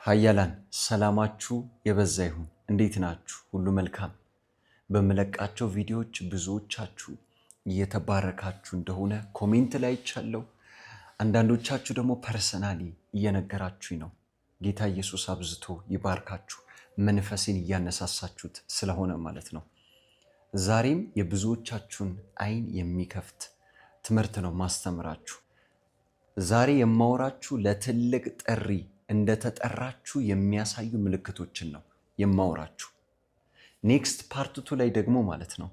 ሀያላን ሰላማችሁ የበዛ ይሁን። እንዴት ናችሁ? ሁሉ መልካም። በመለቃቸው ቪዲዮዎች ብዙዎቻችሁ እየተባረካችሁ እንደሆነ ኮሜንት ላይ ይቻለው። አንዳንዶቻችሁ ደግሞ ፐርሰናሊ እየነገራችሁኝ ነው። ጌታ ኢየሱስ አብዝቶ ይባርካችሁ። መንፈሴን እያነሳሳችሁት ስለሆነ ማለት ነው። ዛሬም የብዙዎቻችሁን አይን የሚከፍት ትምህርት ነው ማስተምራችሁ። ዛሬ የማወራችሁ ለትልቅ ጥሪ እንደተጠራችሁ የሚያሳዩ ምልክቶችን ነው የማወራችሁ። ኔክስት ፓርት 2 ላይ ደግሞ ማለት ነው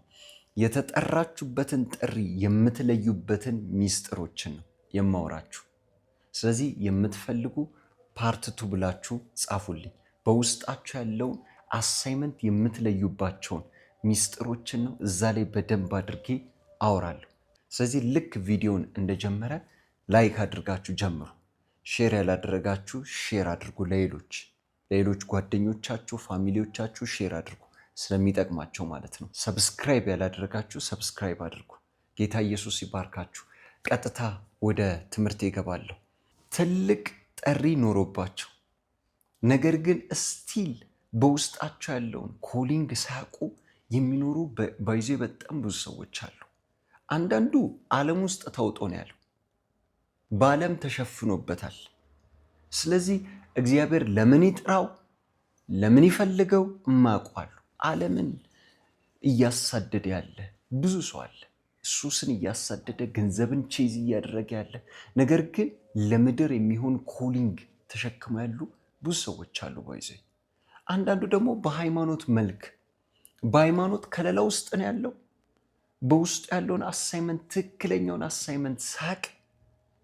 የተጠራችሁበትን ጥሪ የምትለዩበትን ሚስጥሮችን ነው የማወራችሁ። ስለዚህ የምትፈልጉ ፓርት 2 ብላችሁ ጻፉልኝ። በውስጣችሁ ያለውን አሳይመንት የምትለዩባቸውን ሚስጥሮችን ነው እዛ ላይ በደንብ አድርጌ አወራለሁ። ስለዚህ ልክ ቪዲዮን እንደጀመረ ላይክ አድርጋችሁ ጀምሩ። ሼር ያላደረጋችሁ ሼር አድርጉ። ለሌሎች ጓደኞቻችሁ፣ ፋሚሊዎቻችሁ ሼር አድርጉ ስለሚጠቅማቸው ማለት ነው። ሰብስክራይብ ያላደረጋችሁ ሰብስክራይብ አድርጉ። ጌታ ኢየሱስ ይባርካችሁ። ቀጥታ ወደ ትምህርት ይገባለሁ። ትልቅ ጥሪ ኖሮባቸው ነገር ግን ስቲል በውስጣቸው ያለውን ኮሊንግ ሳያውቁ የሚኖሩ ባይዜ በጣም ብዙ ሰዎች አሉ። አንዳንዱ ዓለም ውስጥ ተውጦ ነው ያለው፣ በዓለም ተሸፍኖበታል። ስለዚህ እግዚአብሔር ለምን ይጥራው ለምን ይፈልገው እማቋሉ። ዓለምን እያሳደደ ያለ ብዙ ሰው አለ። ሱስን እያሳደደ ገንዘብን ቼዝ እያደረገ ያለ ነገር ግን ለምድር የሚሆን ኮሊንግ ተሸክመው ያሉ ብዙ ሰዎች አሉ ባይዘ። አንዳንዱ ደግሞ በሃይማኖት መልክ በሃይማኖት ከለላ ውስጥ ነው ያለው። በውስጡ ያለውን አሳይመንት ትክክለኛውን አሳይመንት ሳቅ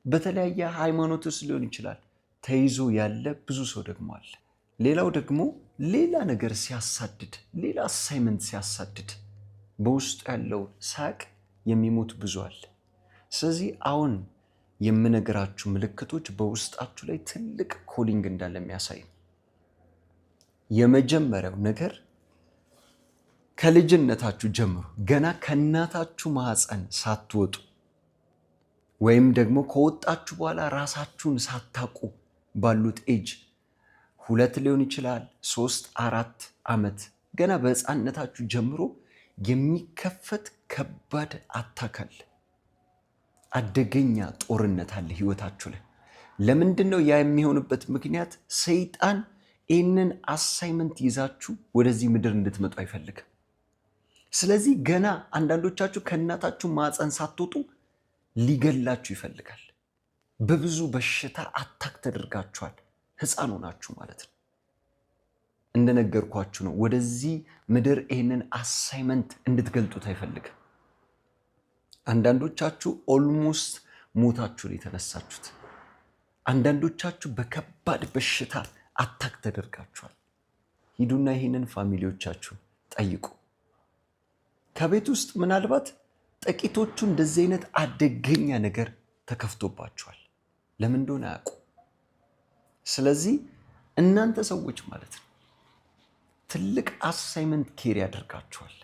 በተለያየ ሃይማኖት ውስጥ ሊሆን ይችላል ተይዞ ያለ ብዙ ሰው ደግሞ አለ። ሌላው ደግሞ ሌላ ነገር ሲያሳድድ፣ ሌላ አሳይመንት ሲያሳድድ በውስጡ ያለውን ሳቅ የሚሞት ብዙ አለ። ስለዚህ አሁን የምነግራችሁ ምልክቶች በውስጣችሁ ላይ ትልቅ ኮሊንግ እንዳለ የሚያሳይ ነው። የመጀመሪያው ነገር ከልጅነታችሁ ጀምሮ ገና ከእናታችሁ ማህፀን ሳትወጡ ወይም ደግሞ ከወጣችሁ በኋላ ራሳችሁን ሳታውቁ ባሉት ኤጅ 2 ሊሆን ይችላል 3 4 ዓመት ገና በሕፃንነታችሁ ጀምሮ የሚከፈት ከባድ አታክ አለ። አደገኛ ጦርነት አለ ህይወታችሁ ላይ። ለምንድን ነው ያ የሚሆንበት ምክንያት? ሰይጣን ይህንን አሳይመንት ይዛችሁ ወደዚህ ምድር እንድትመጡ አይፈልግም። ስለዚህ ገና አንዳንዶቻችሁ ከእናታችሁ ማህፀን ሳትወጡ ሊገላችሁ ይፈልጋል። በብዙ በሽታ አታክ ተደርጋችኋል። ህፃን ሆናችሁ ማለት ነው። እንደነገርኳችሁ ነው። ወደዚህ ምድር ይህንን አሳይመንት እንድትገልጡት አይፈልግም። አንዳንዶቻችሁ ኦልሞስት ሞታችሁን የተነሳችሁት፣ አንዳንዶቻችሁ በከባድ በሽታ አታክ ተደርጋችኋል። ሂዱና ይህንን ፋሚሊዎቻችሁ ጠይቁ። ከቤት ውስጥ ምናልባት ጥቂቶቹ እንደዚህ አይነት አደገኛ ነገር ተከፍቶባቸዋል። ለምን እንደሆነ አያውቁ። ስለዚህ እናንተ ሰዎች ማለት ነው ትልቅ አሳይመንት ኬሪ ያደርጋችኋል።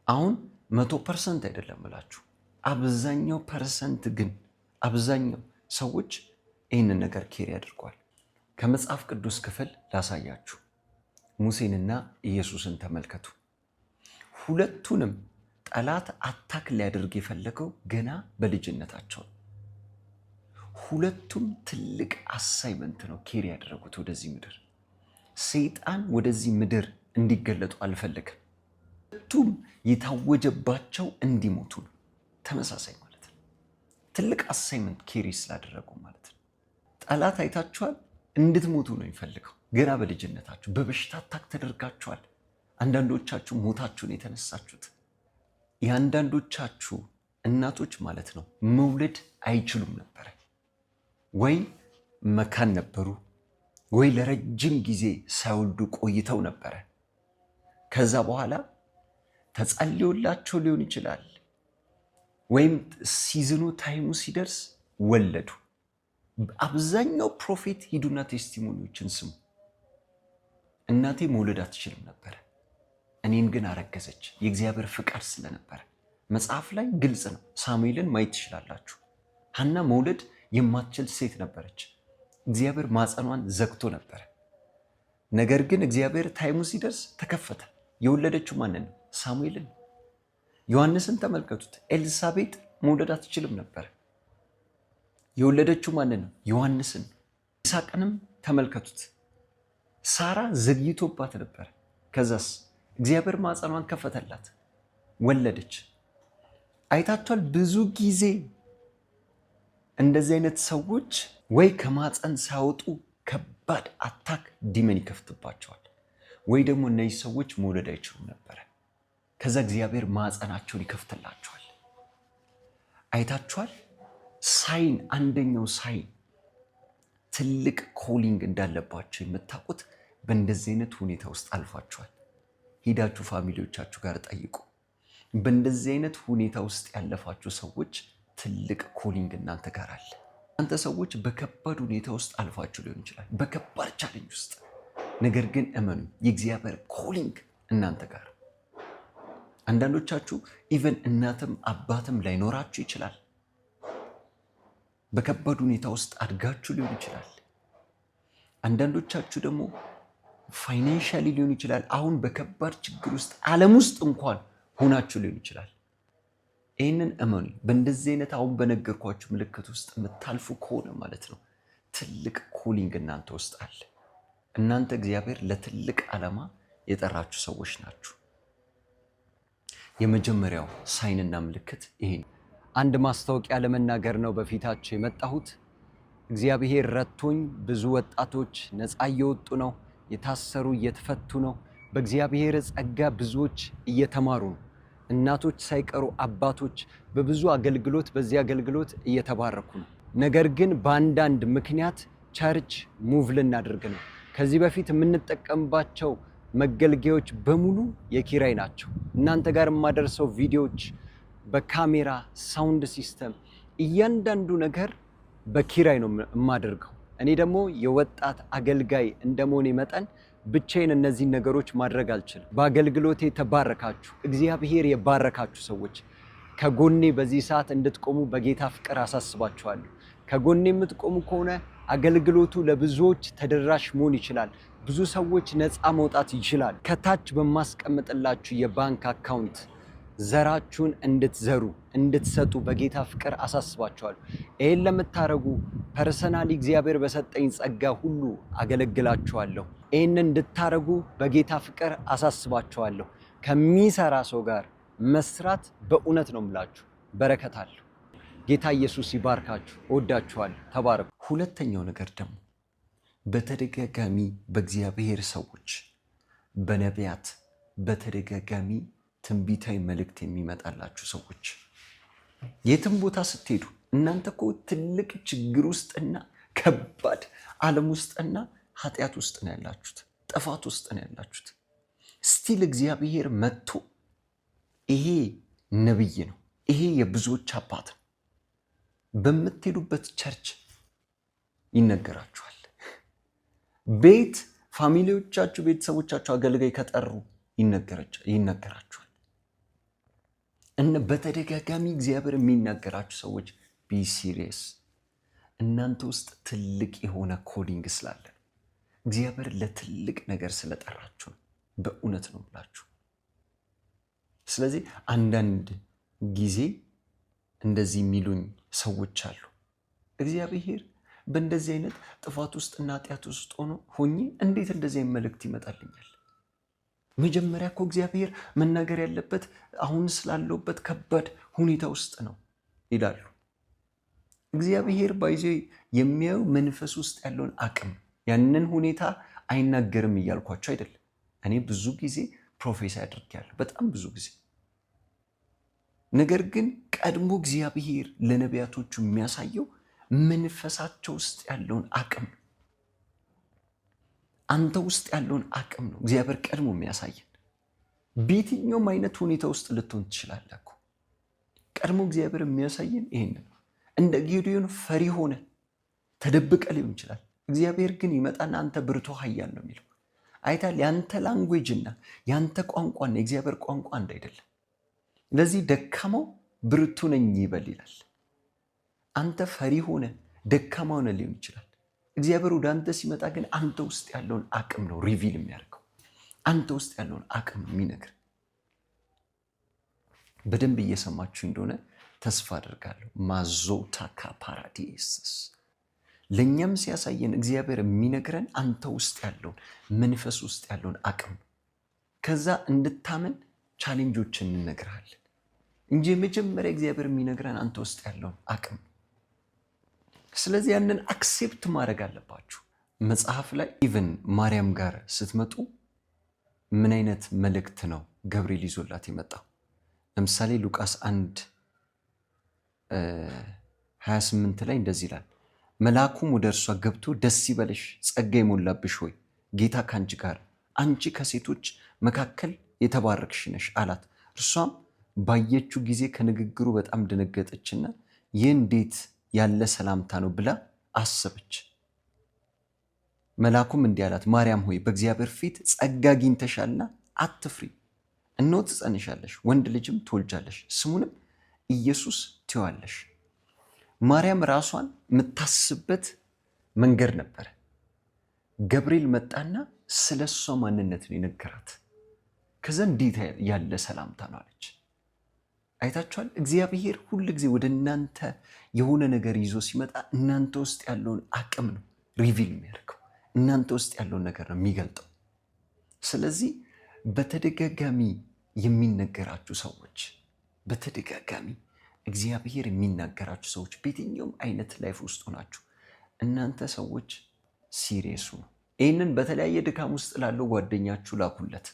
አሁን 100% አይደለም እላችሁ፣ አብዛኛው ፐርሰንት ግን አብዛኛው ሰዎች ይህንን ነገር ኬሪ ያደርጓል። ከመጽሐፍ ቅዱስ ክፍል ላሳያችሁ። ሙሴንና ኢየሱስን ተመልከቱ። ሁለቱንም ጠላት አታክ ሊያደርግ የፈለገው ገና በልጅነታቸው። ሁለቱም ትልቅ አሳይመንት ነው ኬሪ ያደረጉት ወደዚህ ምድር። ሰይጣን ወደዚህ ምድር እንዲገለጡ አልፈለግም። ሁለቱም የታወጀባቸው እንዲሞቱ ነው። ተመሳሳይ ማለት ነው። ትልቅ አሳይመንት ኬሪ ስላደረጉ ማለት ነው። ጠላት አይታችኋል፣ እንድትሞቱ ነው የሚፈልገው። ገና በልጅነታችሁ በበሽታ አታክ ተደርጋችኋል። አንዳንዶቻችሁ ሞታችሁን የተነሳችሁት። የአንዳንዶቻችሁ እናቶች ማለት ነው መውለድ አይችሉም ነበረ። ወይ መካን ነበሩ፣ ወይ ለረጅም ጊዜ ሳይወልዱ ቆይተው ነበረ። ከዛ በኋላ ተጸልዮላቸው ሊሆን ይችላል፣ ወይም ሲዝኑ ታይሙ ሲደርስ ወለዱ። አብዛኛው ፕሮፌት ሂዱና ቴስቲሞኒዎችን ስሙ። እናቴ መውለድ አትችልም ነበረ፣ እኔን ግን አረገዘች። የእግዚአብሔር ፍቃድ ስለነበረ መጽሐፍ ላይ ግልጽ ነው። ሳሙኤልን ማየት ትችላላችሁ። ሐና መውለድ የማትችል ሴት ነበረች። እግዚአብሔር ማፀኗን ዘግቶ ነበረ። ነገር ግን እግዚአብሔር ታይሙ ሲደርስ ተከፈተ። የወለደችው ማንን ነው? ሳሙኤልን። ዮሐንስን ተመልከቱት። ኤልሳቤጥ መውለድ አትችልም ነበር። የወለደችው ማንን ነው? ዮሐንስን። ይስሐቅንም ተመልከቱት። ሳራ ዘግይቶባት ነበር። ከዛስ እግዚአብሔር ማጸኗን ከፈተላት፣ ወለደች። አይታችኋል? ብዙ ጊዜ እንደዚህ አይነት ሰዎች ወይ ከማጸን ሳያወጡ ከባድ አታክ ዲመን ይከፍትባቸዋል፣ ወይ ደግሞ እነዚህ ሰዎች መውለድ አይችሉም ነበረ። ከዛ እግዚአብሔር ማጸናቸውን ይከፍትላቸዋል። አይታችኋል? ሳይን፣ አንደኛው ሳይን ትልቅ ኮሊንግ እንዳለባቸው የምታውቁት በእንደዚህ አይነት ሁኔታ ውስጥ አልፋችኋል። ሄዳችሁ ፋሚሊዎቻችሁ ጋር ጠይቁ። በእንደዚህ አይነት ሁኔታ ውስጥ ያለፋችሁ ሰዎች ትልቅ ኮሊንግ እናንተ ጋር አለ። እናንተ ሰዎች በከባድ ሁኔታ ውስጥ አልፋችሁ ሊሆን ይችላል፣ በከባድ ቻሌንጅ ውስጥ። ነገር ግን እመኑ፣ የእግዚአብሔር ኮሊንግ እናንተ ጋር። አንዳንዶቻችሁ ኢቨን እናትም አባትም ላይኖራችሁ ይችላል። በከባድ ሁኔታ ውስጥ አድጋችሁ ሊሆን ይችላል። አንዳንዶቻችሁ ደግሞ ፋይናንሻሊ ሊሆን ይችላል። አሁን በከባድ ችግር ውስጥ ዓለም ውስጥ እንኳን ሆናችሁ ሊሆን ይችላል። ይህንን እመኑ። በእንደዚህ አይነት አሁን በነገርኳችሁ ምልክት ውስጥ የምታልፉ ከሆነ ማለት ነው ትልቅ ኮሊንግ እናንተ ውስጥ አለ። እናንተ እግዚአብሔር ለትልቅ ዓላማ የጠራችሁ ሰዎች ናችሁ። የመጀመሪያው ሳይንና ምልክት ይሄ ነው። አንድ ማስታወቂያ ለመናገር ነው በፊታችሁ የመጣሁት። እግዚአብሔር ረድቶኝ ብዙ ወጣቶች ነፃ እየወጡ ነው፣ የታሰሩ እየተፈቱ ነው። በእግዚአብሔር ጸጋ ብዙዎች እየተማሩ ነው። እናቶች ሳይቀሩ አባቶች በብዙ አገልግሎት በዚህ አገልግሎት እየተባረኩ ነው። ነገር ግን በአንዳንድ ምክንያት ቸርች ሙቭ ልናደርግ ነው። ከዚህ በፊት የምንጠቀምባቸው መገልገያዎች በሙሉ የኪራይ ናቸው። እናንተ ጋር የማደርሰው ቪዲዮዎች በካሜራ ሳውንድ ሲስተም፣ እያንዳንዱ ነገር በኪራይ ነው የማደርገው። እኔ ደግሞ የወጣት አገልጋይ እንደመሆኔ መጠን ብቻዬን እነዚህን ነገሮች ማድረግ አልችልም። በአገልግሎቴ ተባረካችሁ፣ እግዚአብሔር የባረካችሁ ሰዎች ከጎኔ በዚህ ሰዓት እንድትቆሙ በጌታ ፍቅር አሳስባችኋለሁ። ከጎኔ የምትቆሙ ከሆነ አገልግሎቱ ለብዙዎች ተደራሽ መሆን ይችላል። ብዙ ሰዎች ነፃ መውጣት ይችላል። ከታች በማስቀምጥላችሁ የባንክ አካውንት ዘራችሁን እንድትዘሩ እንድትሰጡ በጌታ ፍቅር አሳስባችኋለሁ። ይህን ለምታደርጉ ፐርሰናሊ እግዚአብሔር በሰጠኝ ጸጋ ሁሉ አገለግላችኋለሁ። ይህን እንድታደርጉ በጌታ ፍቅር አሳስባችኋለሁ። ከሚሰራ ሰው ጋር መስራት በእውነት ነው የምላችሁ፣ በረከት አለው። ጌታ ኢየሱስ ይባርካችሁ። እወዳችኋለሁ። ተባረኩ። ሁለተኛው ነገር ደግሞ በተደጋጋሚ በእግዚአብሔር ሰዎች በነቢያት በተደጋጋሚ ትንቢታዊ መልእክት የሚመጣላችሁ ሰዎች የትም ቦታ ስትሄዱ እናንተ እኮ ትልቅ ችግር ውስጥና ከባድ ዓለም ውስጥና ኃጢአት ውስጥ ነው ያላችሁት፣ ጥፋት ውስጥ ነው ያላችሁት። ስቲል እግዚአብሔር መጥቶ ይሄ ነብይ ነው፣ ይሄ የብዙዎች አባት ነው፣ በምትሄዱበት ቸርች ይነገራችኋል። ቤት ፋሚሊዎቻችሁ፣ ቤተሰቦቻችሁ አገልጋይ ከጠሩ ይነገራችኋል። በተደጋጋሚ እግዚአብሔር የሚናገራችሁ ሰዎች ቢ ሲሪየስ። እናንተ ውስጥ ትልቅ የሆነ ኮዲንግ ስላለ እግዚአብሔር ለትልቅ ነገር ስለጠራችሁ ነው። በእውነት ነው ብላችሁ። ስለዚህ አንዳንድ ጊዜ እንደዚህ የሚሉኝ ሰዎች አሉ፣ እግዚአብሔር በእንደዚህ አይነት ጥፋት ውስጥና ኃጢአት ውስጥ ሆኜ እንዴት እንደዚህ አይነት መልእክት ይመጣልኛል? መጀመሪያ እኮ እግዚአብሔር መናገር ያለበት አሁን ስላለውበት ከባድ ሁኔታ ውስጥ ነው ይላሉ። እግዚአብሔር ባይዞ የሚያዩ መንፈስ ውስጥ ያለውን አቅም፣ ያንን ሁኔታ አይናገርም እያልኳቸው አይደለም። እኔ ብዙ ጊዜ ፕሮፌሲ አድርጌያለሁ፣ በጣም ብዙ ጊዜ። ነገር ግን ቀድሞ እግዚአብሔር ለነቢያቶቹ የሚያሳየው መንፈሳቸው ውስጥ ያለውን አቅም ነው። አንተ ውስጥ ያለውን አቅም ነው እግዚአብሔር ቀድሞ የሚያሳየን። በየትኛውም አይነት ሁኔታ ውስጥ ልትሆን ትችላለህ እኮ። ቀድሞ እግዚአብሔር የሚያሳየን ይሄን ነው። እንደ ጌዲዮን ፈሪ ሆነ ተደብቀ ሊሆን ይችላል። እግዚአብሔር ግን ይመጣና አንተ ብርቱ ኃያል ነው የሚለው። አይታል። ያንተ ላንጉዌጅ እና ያንተ ቋንቋና የእግዚአብሔር ቋንቋ አንድ አይደለም። ለዚህ ደካማው ብርቱ ነኝ ይበል ይላል። አንተ ፈሪ ሆነ ደካማ ሆነ ሊሆን ይችላል። እግዚአብሔር ወደ አንተ ሲመጣ ግን አንተ ውስጥ ያለውን አቅም ነው ሪቪል የሚያደርገው። አንተ ውስጥ ያለውን አቅም የሚነግር። በደንብ እየሰማችሁ እንደሆነ ተስፋ አደርጋለሁ። ማዞታካ ፓራዲስስ ለእኛም ሲያሳየን እግዚአብሔር የሚነግረን አንተ ውስጥ ያለውን መንፈስ ውስጥ ያለውን አቅም። ከዛ እንድታመን ቻሌንጆችን እንነግርሃለን እንጂ መጀመሪያ እግዚአብሔር የሚነግረን አንተ ውስጥ ያለውን አቅም። ስለዚህ ያንን አክሴፕት ማድረግ አለባችሁ። መጽሐፍ ላይ ኢቨን ማርያም ጋር ስትመጡ ምን አይነት መልእክት ነው ገብርኤል ይዞላት የመጣው? ለምሳሌ ሉቃስ 1:28 ላይ እንደዚህ ይላል፣ መልአኩም ወደ እርሷ ገብቶ ደስ ይበልሽ፣ ጸጋ የሞላብሽ ሆይ ጌታ ከአንቺ ጋር፣ አንቺ ከሴቶች መካከል የተባረክሽ ነሽ አላት። እርሷም ባየችው ጊዜ ከንግግሩ በጣም ደነገጠችና ይህ እንዴት ያለ ሰላምታ ነው ብላ አሰበች። መልአኩም እንዲህ አላት፣ ማርያም ሆይ በእግዚአብሔር ፊት ጸጋ አግኝተሻልና አትፍሪ። እነሆ ትጸንሻለሽ፣ ወንድ ልጅም ትወልጃለሽ፣ ስሙንም ኢየሱስ ትይዋለሽ። ማርያም ራሷን የምታስብበት መንገድ ነበረ። ገብርኤል መጣና ስለ እሷ ማንነት ነው የነገራት። ከዛ እንዴት ያለ ሰላምታ ነው አለች። አይታችኋል? እግዚአብሔር ሁል ጊዜ ወደ እናንተ የሆነ ነገር ይዞ ሲመጣ እናንተ ውስጥ ያለውን አቅም ነው ሪቪል የሚያደርገው። እናንተ ውስጥ ያለውን ነገር ነው የሚገልጠው። ስለዚህ በተደጋጋሚ የሚነገራችሁ ሰዎች፣ በተደጋጋሚ እግዚአብሔር የሚናገራችሁ ሰዎች፣ በየትኛውም አይነት ላይፍ ውስጥ ሆናችሁ እናንተ ሰዎች ሲሪየሱ ነው። ይህንን በተለያየ ድካም ውስጥ ላለው ጓደኛችሁ ላኩለት።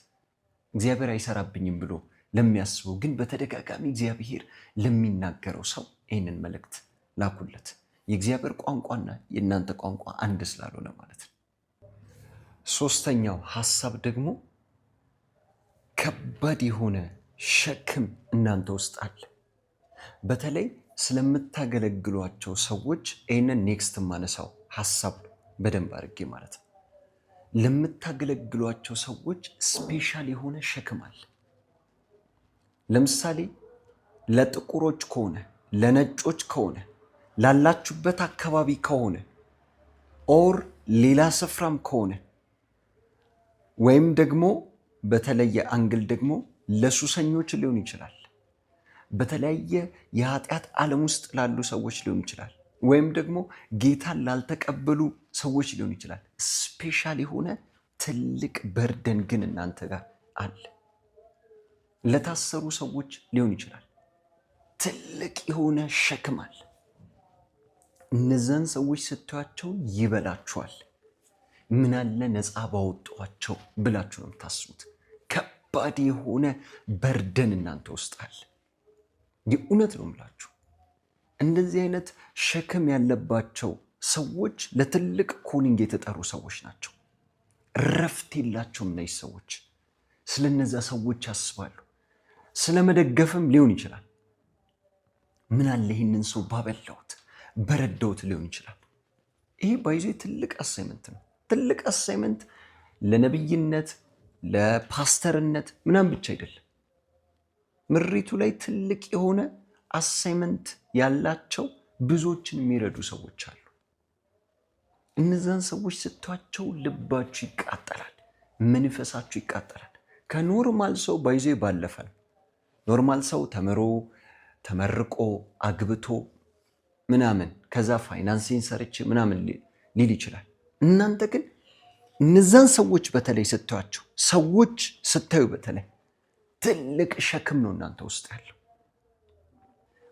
እግዚአብሔር አይሰራብኝም ብሎ ለሚያስበው ግን በተደጋጋሚ እግዚአብሔር ለሚናገረው ሰው ይህንን መልእክት ላኩለት። የእግዚአብሔር ቋንቋና የእናንተ ቋንቋ አንድ ስላልሆነ ማለት ነው። ሶስተኛው ሐሳብ ደግሞ ከባድ የሆነ ሸክም እናንተ ውስጥ አለ። በተለይ ስለምታገለግሏቸው ሰዎች ይህንን ኔክስት ማነሳው ሐሳብ በደንብ አድርጌ ማለት ነው። ለምታገለግሏቸው ሰዎች ስፔሻል የሆነ ሸክም አለ። ለምሳሌ ለጥቁሮች ከሆነ፣ ለነጮች ከሆነ፣ ላላችሁበት አካባቢ ከሆነ ኦር ሌላ ስፍራም ከሆነ ወይም ደግሞ በተለየ አንግል ደግሞ ለሱሰኞች ሊሆን ይችላል። በተለያየ የኃጢአት ዓለም ውስጥ ላሉ ሰዎች ሊሆን ይችላል። ወይም ደግሞ ጌታን ላልተቀበሉ ሰዎች ሊሆን ይችላል። ስፔሻል የሆነ ትልቅ በርደን ግን እናንተ ጋር አለ። ለታሰሩ ሰዎች ሊሆን ይችላል። ትልቅ የሆነ ሸክም አለ። እነዛን ሰዎች ስታዩአቸው ይበላችኋል። ምን አለ ነፃ ባወጧቸው ብላችሁ ነው የምታስቡት። ከባድ የሆነ በርደን እናንተ ውስጥ አለ። የእውነት ነው የምላችሁ። እንደዚህ አይነት ሸክም ያለባቸው ሰዎች ለትልቅ ኮሊንግ የተጠሩ ሰዎች ናቸው። እረፍት የላቸውም እነዚህ ሰዎች። ስለነዛ ሰዎች ያስባሉ። ስለመደገፍም ሊሆን ይችላል። ምን አለ ይህንን ሰው ባበላሁት በረዳሁት ሊሆን ይችላል። ይህ ባይዞ ትልቅ አሳይመንት ነው። ትልቅ አሳይመንት ለነብይነት ለፓስተርነት ምናምን ብቻ አይደለም። ምሪቱ ላይ ትልቅ የሆነ አሳይመንት ያላቸው ብዙዎችን የሚረዱ ሰዎች አሉ። እነዛን ሰዎች ስታዩአቸው ልባችሁ ይቃጠላል፣ መንፈሳችሁ ይቃጠላል። ከኖርማል ሰው ባይዞ ባለፈ ነው። ኖርማል ሰው ተምሮ ተመርቆ አግብቶ ምናምን ከዛ ፋይናንሴን ሰርቼ ምናምን ሊል ይችላል። እናንተ ግን እነዛን ሰዎች በተለይ ስታዩአቸው፣ ሰዎች ስታዩ በተለይ ትልቅ ሸክም ነው እናንተ ውስጥ ያለው።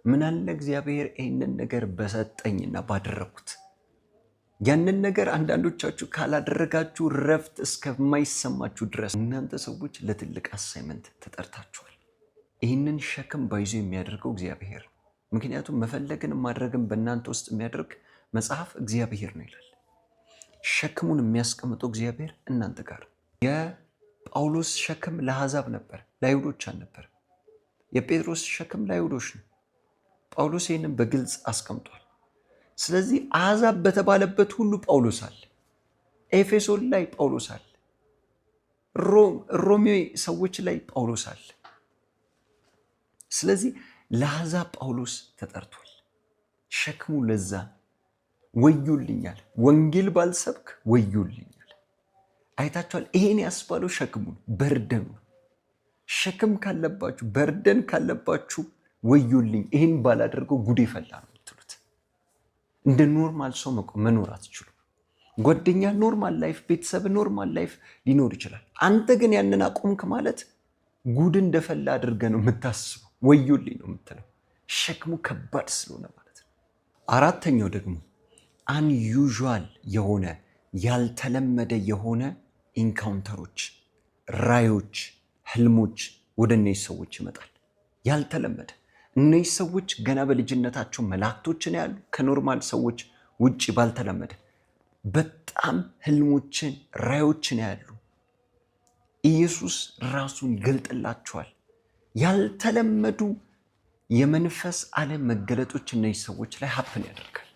ምን አለ እግዚአብሔር ይህንን ነገር በሰጠኝና ባደረኩት። ያንን ነገር አንዳንዶቻችሁ ካላደረጋችሁ ረፍት እስከማይሰማችሁ ድረስ እናንተ ሰዎች ለትልቅ አሳይመንት ተጠርታችኋል። ይህንን ሸክም ባይዞ የሚያደርገው እግዚአብሔር። ምክንያቱም መፈለግን ማድረግን በእናንተ ውስጥ የሚያደርግ መጽሐፍ እግዚአብሔር ነው ይላል። ሸክሙን የሚያስቀምጠው እግዚአብሔር እናንተ ጋር። የጳውሎስ ሸክም ለአሕዛብ ነበር፣ ለአይሁዶች አልነበር። የጴጥሮስ ሸክም ለአይሁዶች ነው። ጳውሎስ ይህንን በግልጽ አስቀምጧል። ስለዚህ አሕዛብ በተባለበት ሁሉ ጳውሎስ አለ። ኤፌሶን ላይ ጳውሎስ አለ። ሮሜ ሰዎች ላይ ጳውሎስ አለ። ስለዚህ ለአሕዛብ ጳውሎስ ተጠርቷል። ሸክሙ ለዛ ወዮልኛል። ወንጌል ባልሰብክ ወዮልኛል። አይታችኋል። ይሄን ያስባለው ሸክሙን በርደኑ። ሸክም ካለባችሁ በርደን ካለባችሁ ወዮልኝ፣ ይሄን ባላደርገው ጉድ ፈላ ነው የምትሉት። እንደ ኖርማል ሰው መኖር አትችሉም። ጓደኛ ኖርማል ላይፍ፣ ቤተሰብ ኖርማል ላይፍ ሊኖር ይችላል። አንተ ግን ያንን አቆምክ ማለት ጉድ እንደፈላ አድርገህ ነው የምታስበው። ወዮልኝ ነው የምትለው፣ ሸክሙ ከባድ ስለሆነ ማለት ነው። አራተኛው ደግሞ አንዩዥዋል የሆነ ያልተለመደ የሆነ ኢንካውንተሮች፣ ራዮች፣ ህልሞች ወደ እነዚህ ሰዎች ይመጣል። ያልተለመደ እነዚህ ሰዎች ገና በልጅነታቸው መላእክቶችን ያሉ ከኖርማል ሰዎች ውጭ ባልተለመደ በጣም ህልሞችን፣ ራዮችን ያሉ ኢየሱስ ራሱን ይገልጥላቸዋል። ያልተለመዱ የመንፈስ ዓለም መገለጦች እነዚህ ሰዎች ላይ ሀፕን ያደርጋል።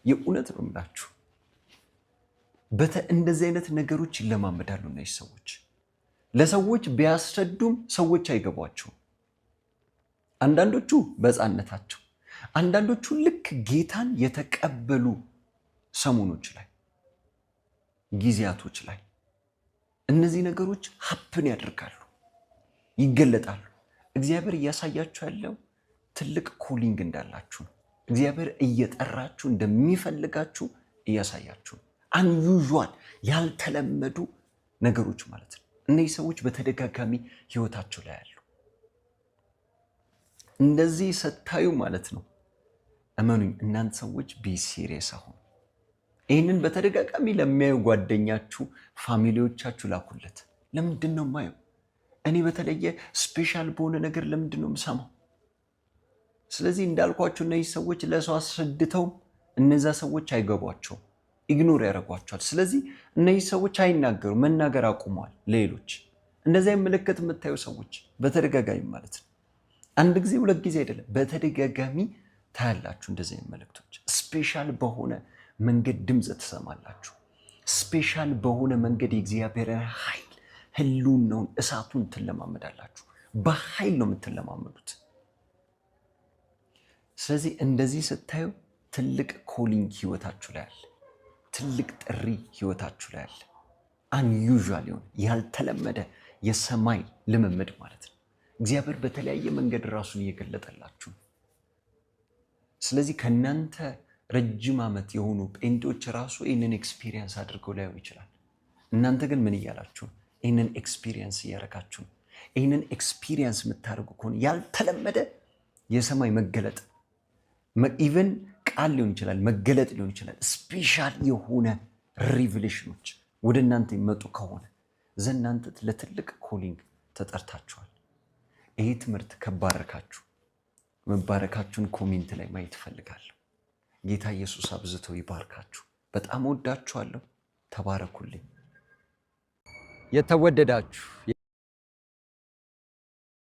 የእውነት ነው የምላችሁ። እንደዚህ አይነት ነገሮች ይለማመዳሉ እነዚህ ሰዎች። ለሰዎች ቢያስረዱም ሰዎች አይገቧቸውም። አንዳንዶቹ በሕፃንነታቸው፣ አንዳንዶቹ ልክ ጌታን የተቀበሉ ሰሞኖች ላይ፣ ጊዜያቶች ላይ እነዚህ ነገሮች ሀፕን ያደርጋሉ፣ ይገለጣሉ። እግዚአብሔር እያሳያችሁ ያለው ትልቅ ኮሊንግ እንዳላችሁ ነው። እግዚአብሔር እየጠራችሁ እንደሚፈልጋችሁ እያሳያችሁ ነው። አንዩዥዋል ያልተለመዱ ነገሮች ማለት ነው። እነዚህ ሰዎች በተደጋጋሚ ህይወታቸው ላይ ያሉ እንደዚህ ስታዩ ማለት ነው። እመኑኝ እናንተ ሰዎች ቢሲሪየስ አሁን ይህንን በተደጋጋሚ ለሚያዩ ጓደኛችሁ፣ ፋሚሊዎቻችሁ ላኩለት። ለምንድን ነው የማየው? እኔ በተለየ ስፔሻል በሆነ ነገር ለምንድን ነው የምሰማው? ስለዚህ እንዳልኳቸው እነዚህ ሰዎች ለሰው አስረድተውም እነዛ ሰዎች አይገቧቸውም፣ ኢግኖር ያደርጓቸዋል። ስለዚህ እነዚህ ሰዎች አይናገሩ፣ መናገር አቁመዋል ለሌሎች። እንደዚያ ምልክት የምታዩ ሰዎች በተደጋጋሚ ማለት ነው፣ አንድ ጊዜ ሁለት ጊዜ አይደለም፣ በተደጋጋሚ ታያላችሁ። እንደዚህ መልእክቶች ስፔሻል በሆነ መንገድ ድምፅ ትሰማላችሁ። ስፔሻል በሆነ መንገድ የእግዚአብሔርን ኃይል፣ ህልውናውን፣ እሳቱን ትለማመዳላችሁ። በኃይል ነው የምትለማመዱት። ስለዚህ እንደዚህ ስታዩ ትልቅ ኮሊንግ ህይወታችሁ ላይ አለ። ትልቅ ጥሪ ህይወታችሁ ላይ አለ። አንዩዥዋል የሆነ ያልተለመደ የሰማይ ልምምድ ማለት ነው። እግዚአብሔር በተለያየ መንገድ ራሱን እየገለጠላችሁ። ስለዚህ ከእናንተ ረጅም ዓመት የሆኑ ጴንጤዎች ራሱ ይህንን ኤክስፒሪየንስ አድርገው ላይሆን ይችላል። እናንተ ግን ምን እያላችሁ? ይህንን ኤክስፒሪየንስ እያደረጋችሁ። ይህንን ኤክስፒሪየንስ የምታደርጉ ከሆነ ያልተለመደ የሰማይ መገለጥ፣ ኢቨን ቃል ሊሆን ይችላል፣ መገለጥ ሊሆን ይችላል፣ ስፔሻል የሆነ ሪቪሌሽኖች ወደ እናንተ ይመጡ ከሆነ እናንተ ለትልቅ ኮሊንግ ተጠርታችኋል። ይሄ ትምህርት ከባረካችሁ፣ መባረካችሁን ኮሜንት ላይ ማየት እፈልጋለሁ። ጌታ ኢየሱስ አብዝቶ ይባርካችሁ። በጣም ወዳችኋለሁ። ተባረኩልኝ። የተወደዳችሁ